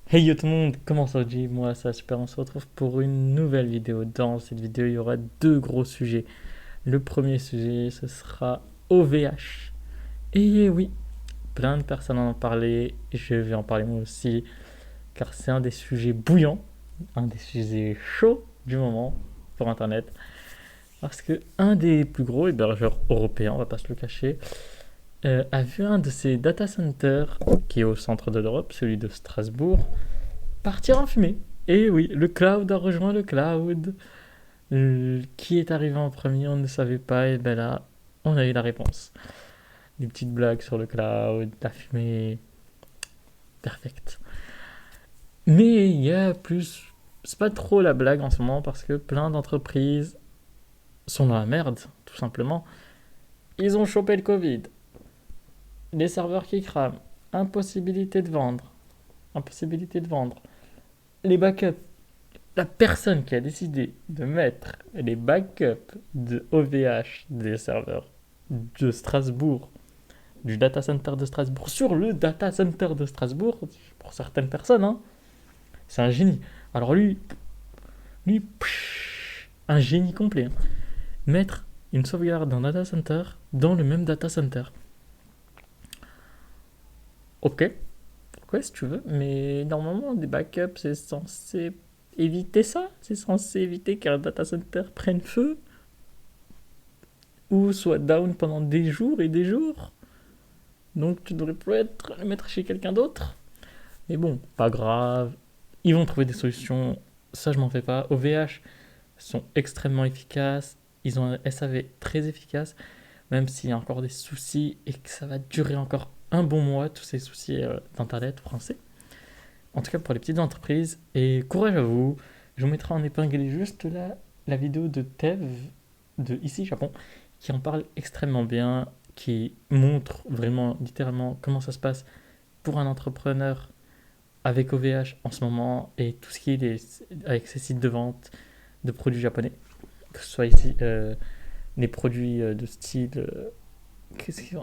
Hey yo tout le monde, comment ça va? Moi ça va super, on se retrouve pour une nouvelle vidéo. Dans cette vidéo il y aura deux gros sujets. Le premier sujet ce sera OVH. Et oui, plein de personnes en ont parlé, je vais en parler moi aussi, car c'est un des sujets bouillants, un des sujets chauds du moment pour Internet. Parce que un des plus gros hébergeurs européens, on va pas se le cacher, a vu un de ses data centers, qui est au centre de l'Europe, celui de Strasbourg, partir en fumée. Et oui, le cloud a rejoint le cloud. Qui est arrivé en premier, on ne savait pas. Et ben là, on a eu la réponse. Des petites blagues sur le cloud, la fumée, perfect. Mais il y a plus. C'est pas trop la blague en ce moment parce que plein d'entreprises sont dans la merde, tout simplement. Ils ont chopé le Covid. Les serveurs qui crament. Impossibilité de vendre. Impossibilité de vendre. Les backups. La personne qui a décidé de mettre les backups de OVH des serveurs de Strasbourg, du data center de Strasbourg, sur le data center de Strasbourg, pour certaines personnes, hein, c'est un génie. Alors lui, un génie complet, hein. Mettre une sauvegarde d'un data center dans le même data center. Ok, ok si tu veux, mais normalement des backups c'est censé éviter ça, c'est censé éviter qu'un data center prenne feu ou soit down pendant des jours et des jours. Donc tu devrais peut-être le mettre chez quelqu'un d'autre. Mais bon, pas grave. Ils vont trouver des solutions. Ça, je m'en fais pas. OVH sont extrêmement efficaces. Ils ont un SAV très efficace, même s'il y a encore des soucis et que ça va durer encore un bon mois, tous ces soucis d'internet français. En tout cas pour les petites entreprises. Et courage à vous. Je vous mettrai en épinglé juste là la vidéo de Tev de ici Japon qui en parle extrêmement bien, qui montre vraiment littéralement comment ça se passe pour un entrepreneur avec OVH en ce moment et tout ce qui est avec ses sites de vente de produits japonais, que ce soit ici des produits de style.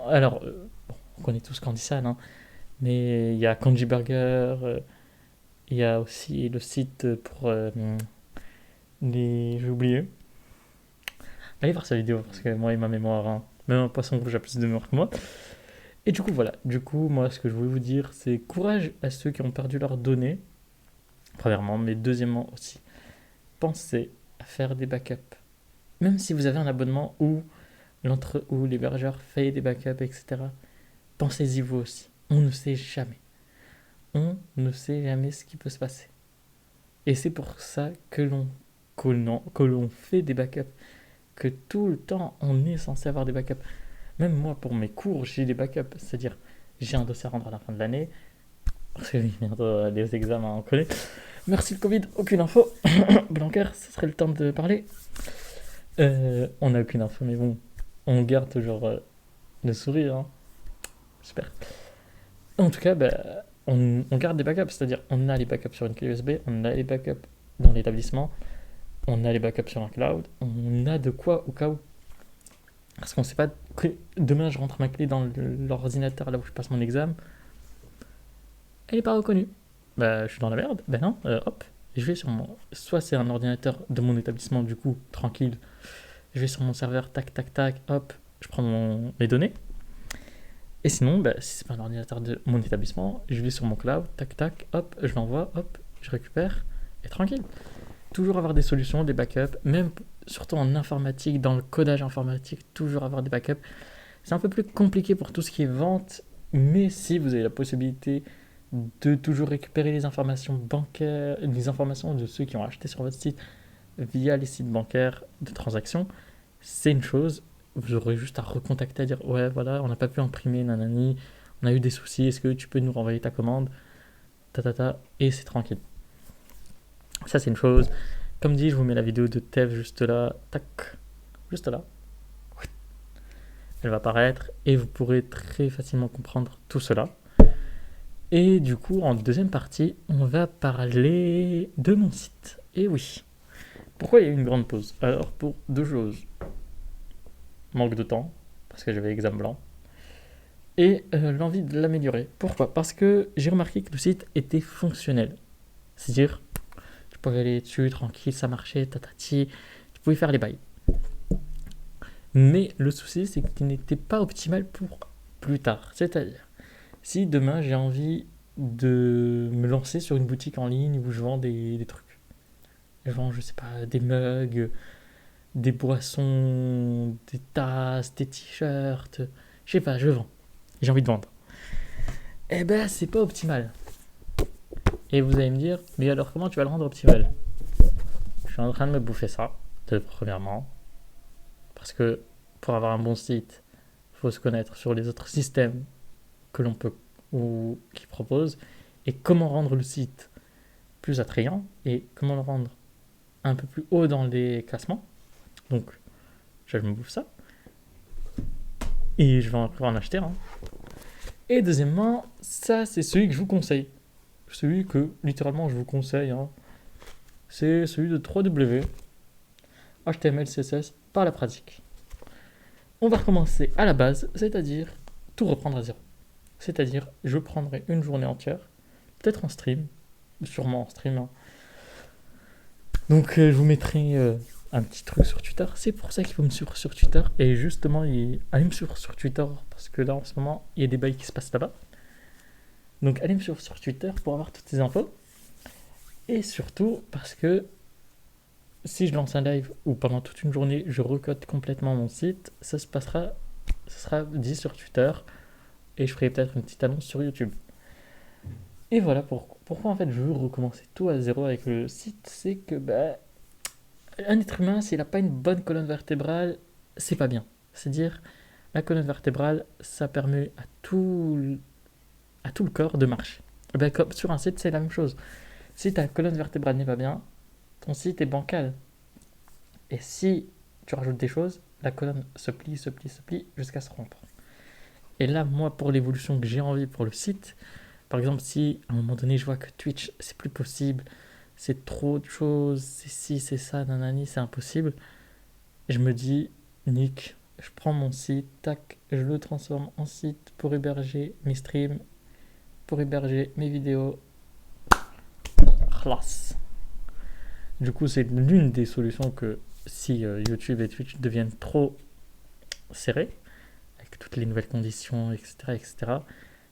Alors, bon, on connaît tous Candy San, hein, mais il y a Kanji Burger, il y a aussi le site pour les. J'ai oublié. Allez voir sa vidéo parce que moi et ma mémoire, hein, même un poisson rouge a plus de mémoire que moi. Et du coup, voilà. Du coup, moi, ce que je voulais vous dire, c'est courage à ceux qui ont perdu leurs données, premièrement, mais deuxièmement aussi, pensez à faire des backups. Même si vous avez un abonnement où l'hébergeur fait des backups, etc., pensez-y vous aussi. On ne sait jamais. On ne sait jamais ce qui peut se passer. Et c'est pour ça que l'on fait des backups. Que tout le temps, on est censé avoir des backups. Même moi, pour mes cours, j'ai des backups. C'est-à-dire, j'ai un dossier à rendre à la fin de l'année. Parce que bientôt les examens, on connaît. Merci le Covid, aucune info. Blanquer, ce serait le temps de parler. On n'a aucune info, mais bon, on garde toujours le sourire, hein. Super. En tout cas, bah, on garde des backups, c'est-à-dire on a les backups sur une clé USB, on a les backups dans l'établissement, on a les backups sur un cloud, on a de quoi au cas où. Parce qu'on ne sait pas que demain je rentre ma clé dans l'ordinateur là où je passe mon examen, elle n'est pas reconnue. Bah, je suis dans la merde. Ben non, hop, je vais sur mon. Soit c'est un ordinateur de mon établissement, du coup, tranquille. Je vais sur mon serveur, tac, tac, tac, hop, je prends mes données. Et sinon, bah, si c'est pas un ordinateur de mon établissement, je vais sur mon cloud, tac, tac, hop, je l'envoie, hop, je récupère, et tranquille. Toujours avoir des solutions, des backups, même surtout en informatique, dans le codage informatique, toujours avoir des backups. C'est un peu plus compliqué pour tout ce qui est vente, mais si vous avez la possibilité de toujours récupérer les informations bancaires, les informations de ceux qui ont acheté sur votre site via les sites bancaires de transactions, c'est une chose. Vous aurez juste à recontacter, à dire ouais voilà, on n'a pas pu imprimer, nanani, on a eu des soucis, est-ce que tu peux nous renvoyer ta commande, et c'est tranquille. Ça c'est une chose. Comme dit, je vous mets la vidéo de Tev juste là, tac, juste là. Elle va apparaître et vous pourrez très facilement comprendre tout cela. Et du coup, en deuxième partie, on va parler de mon site. Et oui. Pourquoi il y a eu une grande pause? Alors, pour deux choses. Manque de temps, parce que j'avais examen blanc. et l'envie de l'améliorer. Pourquoi? Parce que j'ai remarqué que le site était fonctionnel. C'est-à-dire, tu pouvais aller dessus tranquille, ça marchait, tatati, tu pouvais faire les bails. Mais le souci, c'est qu'il n'était pas optimal pour plus tard. C'est-à-dire, si demain j'ai envie de me lancer sur une boutique en ligne où je vends des trucs. Je vends, je sais pas, des mugs, des boissons, des tasses, des t-shirts. Je sais pas, je vends. J'ai envie de vendre. Eh ben, c'est pas optimal. Et vous allez me dire, mais alors comment tu vas le rendre optimal? Je suis en train de me bouffer ça, premièrement. Parce que pour avoir un bon site, il faut se connaître sur les autres systèmes que l'on peut ou qui proposent et comment rendre le site plus attrayant et comment le rendre un peu plus haut dans les classements. Donc, je me bouffe ça. Et je vais encore en acheter un. Et deuxièmement, ça c'est celui que je vous conseille. Celui que littéralement je vous conseille. C'est celui de 3W. HTML, CSS par la pratique. On va recommencer à la base, c'est-à-dire tout reprendre à zéro. C'est-à-dire, je prendrai une journée entière, peut-être en stream, sûrement en stream. Donc, je vous mettrai un petit truc sur Twitter. C'est pour ça qu'il faut me suivre sur Twitter. Et justement, allez me suivre sur Twitter parce que là, en ce moment, il y a des bails qui se passent là-bas. Donc, allez me suivre sur Twitter pour avoir toutes ces infos. Et surtout, parce que si je lance un live ou pendant toute une journée, je recode complètement mon site, ça sera dit sur Twitter et je ferai peut-être une petite annonce sur YouTube. Et voilà pourquoi en fait je veux recommencer tout à zéro avec le site, c'est que un être humain, s'il n'a pas une bonne colonne vertébrale, c'est pas bien. C'est-à-dire, la colonne vertébrale, ça permet à tout le corps de marcher. Comme sur un site, c'est la même chose. Si ta colonne vertébrale n'est pas bien, ton site est bancal. Et si tu rajoutes des choses, la colonne se plie jusqu'à se rompre. Et là, moi, pour l'évolution que j'ai envie pour le site, par exemple, si à un moment donné, je vois que Twitch, c'est plus possible, c'est trop de choses, c'est ci, c'est ça, nanani, c'est impossible, je me dis, Nick, je prends mon site, tac, je le transforme en site pour héberger mes streams, pour héberger mes vidéos. Classe. Du coup, c'est l'une des solutions que si YouTube et Twitch deviennent trop serrés, avec toutes les nouvelles conditions, etc.,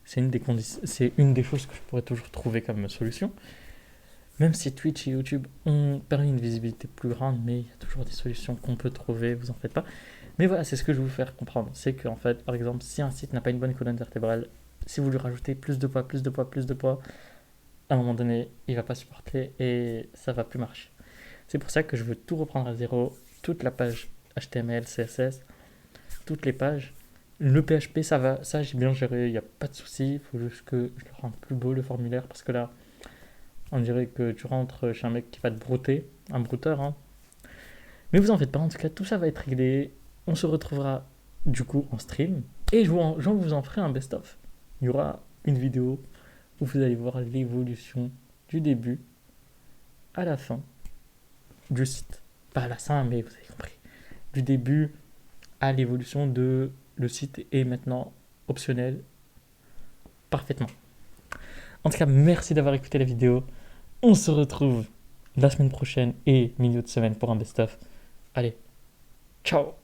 c'est une des choses que je pourrais toujours trouver comme solution. Même si Twitch et YouTube ont permis une visibilité plus grande, mais il y a toujours des solutions qu'on peut trouver, vous en faites pas. Mais voilà, c'est ce que je veux vous faire comprendre. C'est qu'en fait, par exemple, si un site n'a pas une bonne colonne vertébrale, si vous lui rajoutez plus de poids, à un moment donné, il va pas supporter et ça va plus marcher. C'est pour ça que je veux tout reprendre à zéro, toute la page HTML, CSS, toutes les pages. Le PHP, ça va, ça j'ai bien géré, il n'y a pas de souci. Il faut juste que je le rende plus beau le formulaire parce que là, on dirait que tu rentres chez un mec qui va te brouter, un brouteur. Mais vous en faites pas, en tout cas, tout ça va être réglé. On se retrouvera du coup en stream et je vous en ferai un best-of. Il y aura une vidéo où vous allez voir l'évolution du début à la fin du site. Pas à la fin, mais vous avez compris. Du début à l'évolution de le site est maintenant optionnel parfaitement. En tout cas, merci d'avoir écouté la vidéo. On se retrouve la semaine prochaine et milieu de semaine pour un best-of. Allez, ciao!